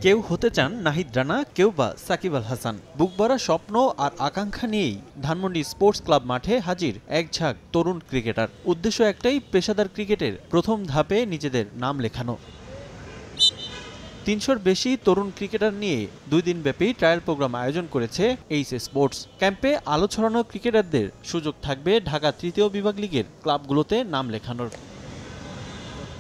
কেউ হতে চান নাহিদ রানা, কেউ বা সাকিব আল হাসান। বুকভরা স্বপ্ন আর আকাঙ্ক্ষা নিয়েই ধানমন্ডি স্পোর্টস ক্লাব মাঠে হাজির এক ঝাঁক তরুণ ক্রিকেটার। উদ্দেশ্য একটাই, পেশাদার ক্রিকেটের প্রথম ধাপে নিজেদের নাম লেখানো। ৩০০-র বেশি তরুণ ক্রিকেটার নিয়ে ২ দিনব্যাপী ট্রায়াল প্রোগ্রাম আয়োজন করেছে এইচ স্পোর্টস। ক্যাম্পে আলো ছড়ানো ক্রিকেটারদের সুযোগ থাকবে ঢাকা তৃতীয় বিভাগ লিগের ক্লাবগুলোতে নাম লেখানোর।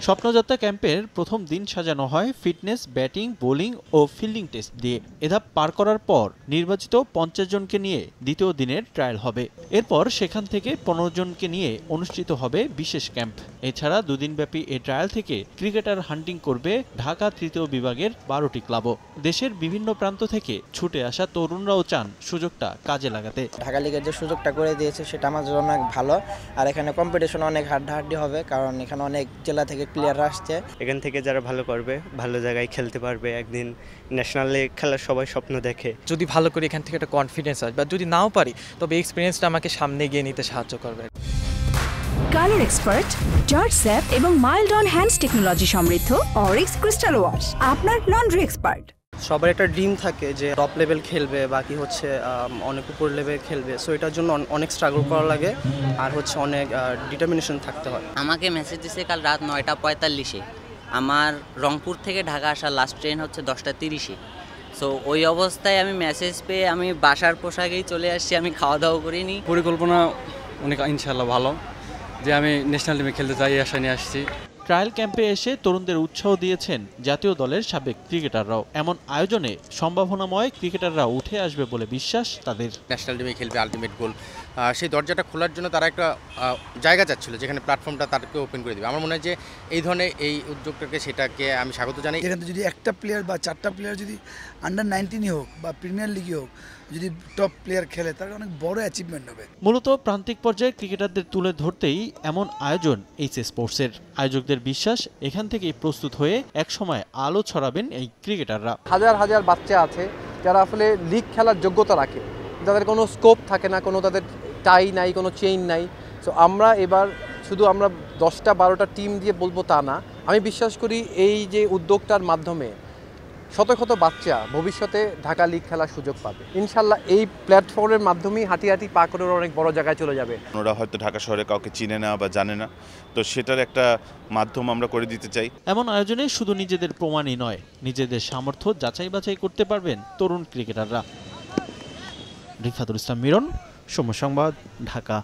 স্বপ্নযাত্রা ক্যাম্পের প্রথম দিন সাজানো হয় ফিটনেস, ব্যাটিং, বোলিং ও ফিল্ডিং টেস্ট দিয়ে। এধাপ পার করার পর নির্বাচিত ৫০ জনকে নিয়ে দ্বিতীয় দিনের ট্রায়াল হবে। এরপর সেখান থেকে ১৫ জনকে নিয়ে অনুষ্ঠিত হবে বিশেষ ক্যাম্প। এছাড়া ২ দিনব্যাপী এই ট্রায়াল থেকে ক্রিকেটার হান্টিং করবে ঢাকা তৃতীয় বিভাগের ১২টি ক্লাবও। দেশের বিভিন্ন প্রান্ত থেকে ছুটে আসা তরুণরাও চান সুযোগটা কাজে লাগাতে। ঢাকা লিগের যে সুযোগটা করে দিয়েছে সেটা আমার জন্য অনেক ভালো। আর এখানে কম্পিটিশন অনেক হাড্ডাহাড্ডি হবে, কারণ এখানে অনেক জেলা থেকে প্লেয়ার আসছে। এখান থেকে যারা ভালো করবে, ভালো জায়গায় খেলতে পারবে, একদিন ন্যাশনালে খেলার সবাই স্বপ্ন দেখে। যদি ভালো করে এখান থেকে একটা কনফিডেন্স আসবে, বা যদি নাও পারি তবে এক্সপিরিয়েন্সটা আমাকে সামনে গিয়ে নিতে সাহায্য করবে। কালার এক্সপার্ট, জর্জ স্যাপ এবং মাইল্ড অন হ্যান্ডস টেকনোলজি সমৃদ্ধ অরিক্স ক্রিস্টাল ওয়াশ আপনার লন্ড্রি এক্সপার্ট। সবার একটা ড্রিম থাকে যে টপ লেভেল খেলবে, বাকি হচ্ছে অনেক উপর লেভেল খেলবে। সো এটার জন্য অনেক স্ট্রাগল করা লাগে, আর হচ্ছে অনেক ডিটারমিনেশন থাকতে হয়। আমাকে মেসেজ দিছে কাল রাত ৯টা ৪৫-এ। আমার রংপুর থেকে ঢাকা আসার লাস্ট ট্রেন হচ্ছে 10টা 30-এ। সো ওই অবস্থায় আমি মেসেজ পেয়ে আমি বাসার পোশাকেই চলে আসছি, আমি খাওয়া দাওয়া করিনি। পরিকল্পনা অনেক ইনশাআল্লাহ ভালো, যে আমি ন্যাশনাল টিমে খেলতে চাই, আশা নিয়ে আসছি। ট্রায়াল ক্যাম্পে এসে তরুণদের উৎসাহ দিয়েছেন জাতীয় দলের সাবেক ক্রিকেটাররাও। এমন আয়োজনে সম্ভাবনাময় ক্রিকেটাররা উঠে আসবে বলে বিশ্বাস তাদের। ন্যাশনাল টিমে খেলবে, আলটিমেট গোল, সেই দরজাটা খোলার জন্য তারা একটা জায়গা চাচ্ছিল, যেখানে প্ল্যাটফর্মটা তাদেরকে ওপেন করে দেবে। আমার মনে হয় যে এই ধরনের এই উদ্যোগটাকে, সেটাকে আমি স্বাগত জানাই। এখানে যদি একটা প্লেয়ার বা 4টা প্লেয়ার যদি আন্ডার 19 হোক বা প্রিমিয়ার লিগে হোক, যদি টপ প্লেয়ার খেলে, তাহলে অনেক বড় অ্যাচিভমেন্ট হবে। মূলত প্রান্তিক পর্যায়ে ক্রিকেটারদের তুলে ধরতেই এমন আয়োজন এইচ স্পোর্টসের। আয়োজকদের বিশ্বাস, এখান থেকেই প্রস্তুত হয়ে একসময় আলো ছড়াবেন এই ক্রিকেটাররা। হাজার হাজার বাচ্চা আছে যারা আসলে লিগ খেলার যোগ্যতা রাখে, তাদের কোনো স্কোপ থাকে না, কোনো তাদের টাই নাই, কোনো চেইন নাই। সো আমরা এবার শুধু আমরা 10টা-12টা টিম দিয়ে বলবো তা না, আমি বিশ্বাস করি এই যে উদ্যোগটার মাধ্যমে শত শত বাচ্চা ভবিষ্যতে ঢাকা লিগ খেলার সুযোগ পাবে। ইনশাল্লাহ এই প্ল্যাটফর্মের মাধ্যমেই হাঁটি হাঁটি পা করে অনেক বড় জায়গায় চলে যাবে। ওরা হয়তো ঢাকা শহরে কাউকে চিনে না বা জানে না, তো সেটার একটা মাধ্যম আমরা করে দিতে চাই। এমন আয়োজনে শুধু নিজেদের প্রমাণই নয়, নিজেদের সামর্থ্য যাচাই বাছাই করতে পারবেন তরুণ ক্রিকেটাররা। রিফাতুল ইসলাম মিরন, সময় সংবাদ, ঢাকা।